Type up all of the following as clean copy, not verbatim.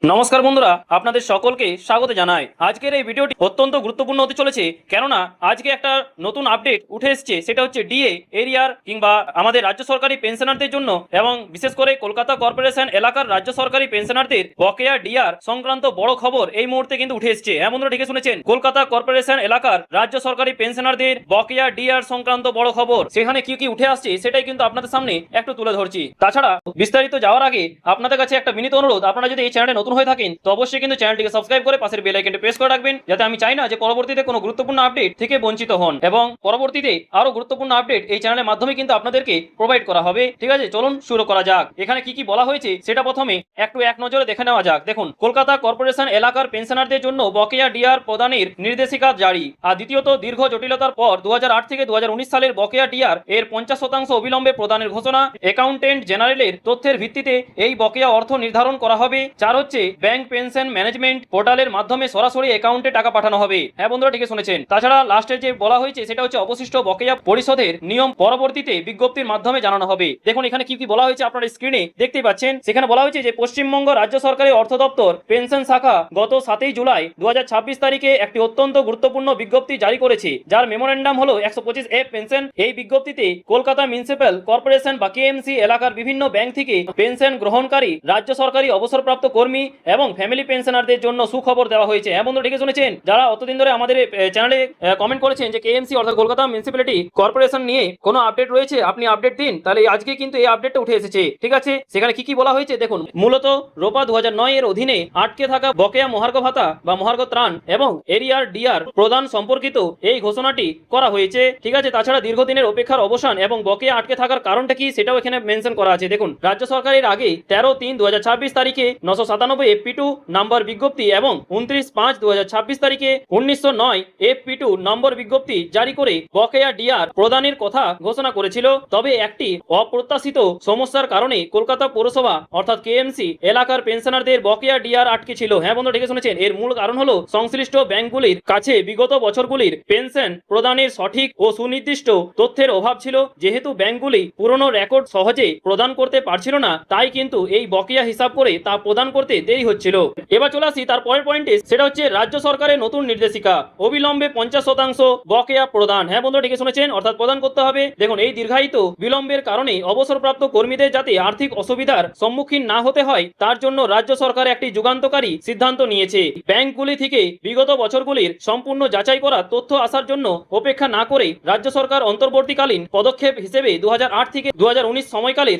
নমস্কার বন্ধুরা, আপনাদের সকলকে স্বাগত জানাই। আজকের এই ভিডিওটি অত্যন্ত গুরুত্বপূর্ণ হতে চলেছে, কেননা আজকে একটা নতুন আপডেট উঠে এসেছে। সেটা হচ্ছে ডিএ এরিয়ার কিংবা আমাদের রাজ্য সরকারি পেনশনারদের জন্য এবং বিশেষ করে কলকাতা কর্পোরেশন এলাকার রাজ্য সরকারি পেনশনারদের বকেয়া ডিআর সংক্রান্ত বড় খবর এই মুহূর্তে কিন্তু উঠে এসেছে। হ্যাঁ বন্ধুরা, ঠিকই শুনেছেন, কলকাতা কর্পোরেশন এলাকার রাজ্য সরকারি পেনশনারদের বকেয়া ডিআর সংক্রান্ত বড় খবর। সেখানে কি কি উঠে আসছে সেটাই কিন্তু আপনাদের সামনে একটু তুলে ধরছি। তাছাড়া বিস্তারিত যাওয়ার আগে আপনাদের কাছে একটা বিনীত অনুরোধ, আপনারা যদি এই চ্যানেলে নতুন হয়ে থাকেন তো অবশ্যই কিন্তু চ্যানেলটিকে সাবস্ক্রাইব করে পাশের বেল আইকনটি প্রেস করে রাখবেন, যাতে আমি চাই না যে পরবর্তীতে কোনো গুরুত্বপূর্ণ আপডেট থেকে বঞ্চিত হন, এবং পরবর্তীতে আরো গুরুত্বপূর্ণ আপডেট এই চ্যানেলের মাধ্যমে কিন্তু আপনাদেরকে প্রোভাইড করা হবে। ঠিক আছে, চলুন শুরু করা যাক। এখানে কি কি বলা হয়েছে সেটা প্রথমে একটু এক নজরে দেখে নেওয়া যাক। দেখুন, কলকাতা কর্পোরেশন এলাকার পেনশনারদের জন্য বকেয়া ডিআর প্রদানের নির্দেশিকা জারি। আর দ্বিতীয়ত, দীর্ঘ জটিলতার পর 2008 থেকে 2019 সালের বকেয়া ডিআর এর 50% অবিলম্বে প্রদানের ঘোষণা। অ্যাকাউন্টেন্ট জেনারেলের তথ্যের ভিত্তিতে এই বকেয়া অর্থ নির্ধারণ করা হবে। চার হচ্ছে, ব্যাংক পেনশন ম্যানেজমেন্ট পোর্টালের মাধ্যমে সরাসরি অ্যাকাউন্টে টাকা পাঠানো হবে। হ্যাঁ বন্ধুরা, ঠিকই শুনেছেন। তাছাড়া লাস্টে যে বলা হয়েছে সেটা হচ্ছে অবশিষ্ট বকেয়া পরিশোধের নিয়ম পরবর্তীতে বিজ্ঞপ্তির মাধ্যমে জানানো হবে। দেখুন এখানে কি কি বলা হয়েছে আপনারা স্ক্রিনে দেখতেই পাচ্ছেন। সেখানে বলা হয়েছে যে পশ্চিমবঙ্গ রাজ্য সরকারি অর্থ দপ্তর পেনশন শাখা গত 7 জুলাই 2026 তারিখে একটি অত্যন্ত গুরুত্বপূর্ণ বিজ্ঞপ্তি জারি করেছে, যার মেমোরেন্ডাম হলো 125 পেনশন। এই বিজ্ঞপ্তিতে কলকাতা মিউনিসিপ্যাল কর্পোরেশন বা কেএমসি এলাকার বিভিন্ন ব্যাংক থেকে পেনশন গ্রহণকারী রাজ্য সরকারি অবসরপ্রাপ্ত কর্মী এবং ফ্যামিলি পেনশনারদের জন্য সুখবর দেওয়া হয়েছে। হ্যাঁ বন্ধুরা, ঠিকই শুনেছেন। যারা অতদিন ধরে আমাদের চ্যানেলে কমেন্ট করেছেন যে কেএমসি অর্থাৎ কলকাতা মিউনিসিপ্যালিটি কর্পোরেশন নিয়ে কোনো আপডেট রয়েছে, আপনি আপডেট দিন, তাহলে আজকে কিন্তু এই আপডেটটা উঠে এসেছে। ঠিক আছে, সেখানে কি কি বলা হয়েছে দেখুন। মূলত রোপা 2009 এর অধীনে আটকে থাকা বকেয়া মহার্ঘ ভাতা বা মহার্ঘ ত্রাণ এবং এরিয়ার ডিআর প্রদান সম্পর্কিত এই ঘোষণাটি করা হয়েছে। ঠিক আছে, তাছাড়া দীর্ঘদিনের অপেক্ষার অবসান এবং বকেয়া আটকে থাকার কারণটা কি সেটাও এখানে মেনশন করা আছে। দেখুন, রাজ্য সরকারের আগে 13/3/2026 তারিখে 997 FP2 নম্বর বিজ্ঞপ্তি এবং 29/5/2026 তারিখে 1909 FP2 নম্বর বিজ্ঞপ্তি জারি করে বকেয়া ডিআর প্রদানের কথা ঘোষণা করেছিল। তবে একটি অপ্রত্যাশিত সমস্যার কারণে কলকাতা পৌরসভা অর্থাৎ কেএমসি এলাকার পেনশনারদের বকেয়া ডিআর আটকে ছিল। হ্যাঁ বন্ধু, ঠিকই শুনেছেন। এর মূল কারণ হলো সংশ্লিষ্ট ব্যাংকগুলির কাছে বিগত বছরগুলির পেনশন প্রদানের সঠিক ও সুনির্দিষ্ট তথ্যের অভাব ছিল। যেহেতু ব্যাংকগুলি পুরনো রেকর্ড সহজে প্রদান করতে পারছিল না, তাই কিন্তু এই বকেয়া হিসাব করে তা প্রদান করতে দেরি হচ্ছিল। এবার চলে আসি তার পরের পয়েন্টে, সেটা হচ্ছে রাজ্য সরকারের নতুন নির্দেশিকা, অবিলম্বে 50% বকেয়া প্রদান। হ্যাঁ বন্ধু, ঠিকই শুনেছেন, অর্থাৎ প্রদান করতে হবে। দেখুন, এই দীর্ঘায়িত বিলম্বের কারণে অবসরপ্রাপ্ত কর্মীদের যাতে আর্থিক অসুবিধার সম্মুখীন না হতে হয় তার জন্য রাজ্য সরকার একটি যুগান্তকারী সিদ্ধান্ত নিয়েছে। ব্যাংকগুলি থেকে বিগত বছরগুলির সম্পূর্ণ যাচাই করা তথ্য আসার জন্য অপেক্ষা না করে রাজ্য সরকার অন্তর্বর্তীকালীন পদক্ষেপ হিসেবে 2008 থেকে 2019 সময়কালের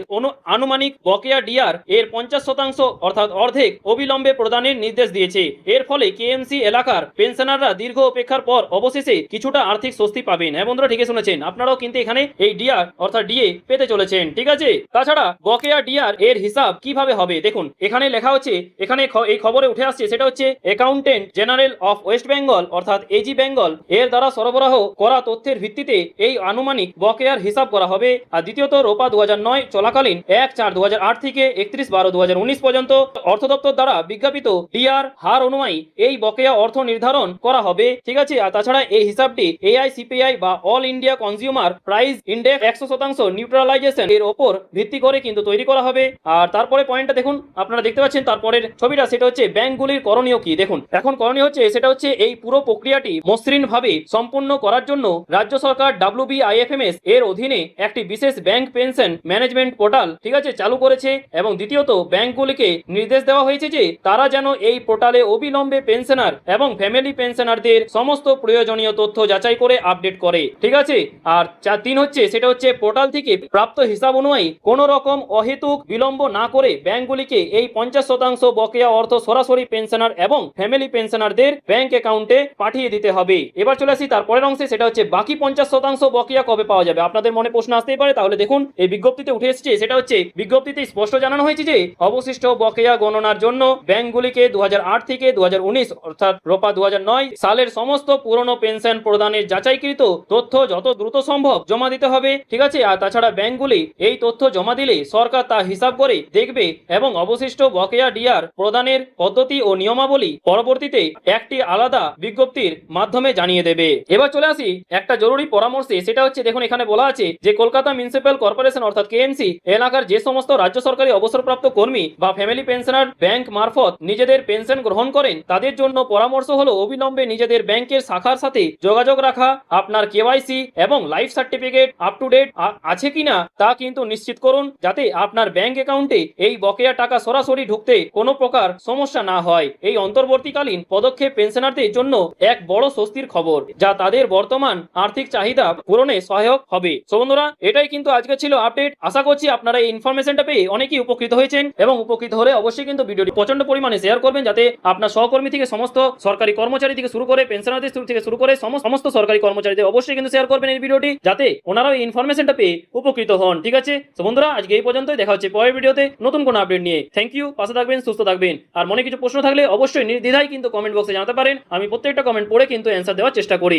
আনুমানিক বকেয়া ডিআর এর 50% অর্থাৎ অর্ধেক অবিলম্বে প্রদানের নির্দেশ দিয়েছে। এর ফলে কেএমসি এলাকার পেনশনাররা দীর্ঘ অপেক্ষার পর অবশেষে কিছুটা আর্থিক স্বস্তি পাবেন। হ্যাঁ বন্ধুরা, ঠিকই শুনেছেন, আপনারাও কিন্তু এখানে এই ডিআর অর্থাৎ ডিএ পেতে চলেছেন। ঠিক আছে, তাছাড়া বকেয়া ডিআর এর হিসাব কিভাবে হবে দেখুন, এখানে লেখা হচ্ছে, এখানে এই খবরে উঠে আসছে, সেটা হচ্ছে accountant general of West Bengal অর্থাৎ এজি বেঙ্গল এর দ্বারা সরবরাহ করা তথ্যের ভিত্তিতে এই আনুমানিক বকেয়ার হিসাব করা হবে। আর দ্বিতীয়ত, রোপা 2009 চলাকালীন 1/4/2008 থেকে 31/12/2019 পর্যন্ত অর্থ দপ্তর দ্বারা বিজ্ঞাপিত ডিআর হার অনুযায়ী এই বকেয়া অর্থ নির্ধারণ করা হবে। ঠিক আছে, আর তাছাড়া এই হিসাবটি এআইসিপিআই বা all India consumer price index 100% neutralisation এর ওপর ভিত্তি করে কিন্তু তৈরি করা হবে। আর তারপরে পয়েন্টটা দেখুন, আপনারা দেখতে পাচ্ছেন তারপরের ছবিটা, সেটা হচ্ছে ব্যাংকগুলির করণীয় কি। দেখুন, এখন করণীয় হচ্ছে, সেটা হচ্ছে এই পুরো প্রক্রিয়াটি মসৃণভাবে সম্পূর্ণ করার জন্য রাজ্য সরকার WBIFMS এর অধীনে একটি বিশেষ ব্যাংক পেনশন ম্যানেজমেন্ট পোর্টাল ঠিক আছে চালু করেছে। এবং দ্বিতীয়ত, ব্যাংকগুলিকে নির্দেশ দেওয়া হয়েছে যে তারা যেন এই পোর্টালে অবিলম্বে পেনশনার এবং ফ্যামিলি পেনশনারদের সমস্ত প্রয়োজনীয় তথ্য যাচাই করে আপডেট করে। ঠিক আছে, আর 3 হচ্ছে, সেটা হচ্ছে পোর্টাল থেকে প্রাপ্ত হিসাব অনুযায়ী কোন রকম অহেতুক বিলম্ব না করে ব্যাংকগুলিকে এই 50% বকেয়া অর্থ সরাসরি পেনশনার এবং ফ্যামিলি পেনশনারদের ব্যাংক অ্যাকাউন্টে পাঠিয়ে দিতে হবে। এবার চলে আসি তারপরের অংশে, সেটা হচ্ছে বাকি 50% বকেয়া কবে পাওয়া যাবে। আপনাদের মনে প্রশ্ন আসতেই পারে, তাহলে দেখুন এই বিজ্ঞপ্তিতে উঠে এসেছে, সেটা হচ্ছে বিজ্ঞপ্তিতে স্পষ্ট জানানো হয়েছে যে অবশিষ্ট বকেয়া গণনার জন্য ব্যাংকগুলিকে 2008 থেকে 2019 অর্থাৎ রোপা 2009 সালের সমস্ত পুরনো পেনশন প্রদানের যাচাইকৃত তথ্য যত দ্রুত সম্ভব জমা দিতে হবে। ঠিক আছে, আর তাছাড়া ব্যাংকগুলি এই তথ্য জমা দিলে সরকার তা হিসাব করে দেখবে এবং অবশিষ্ট বকেয়া ডিআর প্রদানের পদ্ধতি ও নিয়মাবলী পরবর্তীতে একটি আলাদা বিজ্ঞপ্তির মাধ্যমে জানিয়ে দেবে। এবার চলে আসি একটা জরুরি পরামর্শে, সেটা হচ্ছে দেখুন, এখানে বলা আছে যে কলকাতা মিউনিসিপ্যাল কর্পোরেশন অর্থাৎ কেএমসি এলাকার যে সমস্ত রাজ্য সরকারি অবসরপ্রাপ্ত কর্মী বা ফ্যামিলি পেনশনার ব্যাংক মারফত নিজেদের পেনশন গ্রহণ করেন তাদের জন্য পরামর্শ হলো অবিলম্বে নিজেদের ব্যাংকের শাখার সাথে যোগাযোগ রাখা, আপনার কেওয়াইসি এবং life certificate up to date আছে কিনা তা কিন্তু নিশ্চিত করুন, যাতে আপনার ব্যাংক অ্যাকাউন্টে এই বকেয়া টাকা সরাসরি ঢুকতে কোনো প্রকার সমস্যা না হয়। এই অন্তর্বর্তীকালীন পদক্ষেপ পেনশনারদের জন্য এক বড় স্বস্তির খবর, যা তাদের বর্তমান আর্থিক চাহিদা পূরণে সহায়ক হবে। সো বন্ধুরা, এটাই কিন্তু আজকে ছিল আপডেট। আশা করছি আপনারা এই ইনফরমেশনটা পেয়ে অনেকেই উপকৃত হয়েছেন, এবং উপকৃত হলে অবশ্যই কিন্তু ভিডিওটি প্রচন্ড পরিমাণে শেয়ার করবেন, যাতে আপনার সহকর্মী থেকে সমস্ত সরকারি কর্মচারী থেকে শুরু করে পেনশনারদের থেকে শুরু করে সমস্ত সরকারি কর্মচারীদের অবশ্যই কিন্তু শেয়ার করবেন এই ভিডিওটি, যাতে ওনারাও এই ইনফরমেশনটা পেয়ে উপকৃত হন। ঠিক আছে, তো বন্ধুরা, আজকে এই পর্যন্তই। দেখা হচ্ছে পরের ভিডিওতে নতুন কোনো আপডেট নিয়ে। থ্যাংক ইউ, পাশে থাকবেন, সুস্থ থাকবেন। আর মনে কিছু প্রশ্ন থাকলে অবশ্যই নির্দ্বিধায় কিন্তু কমেন্ট বক্সে জানাতে পারেন। আমি প্রত্যেকটা কমেন্ট পড়ে কিন্তু অ্যান্সার দেওয়ার চেষ্টা করি।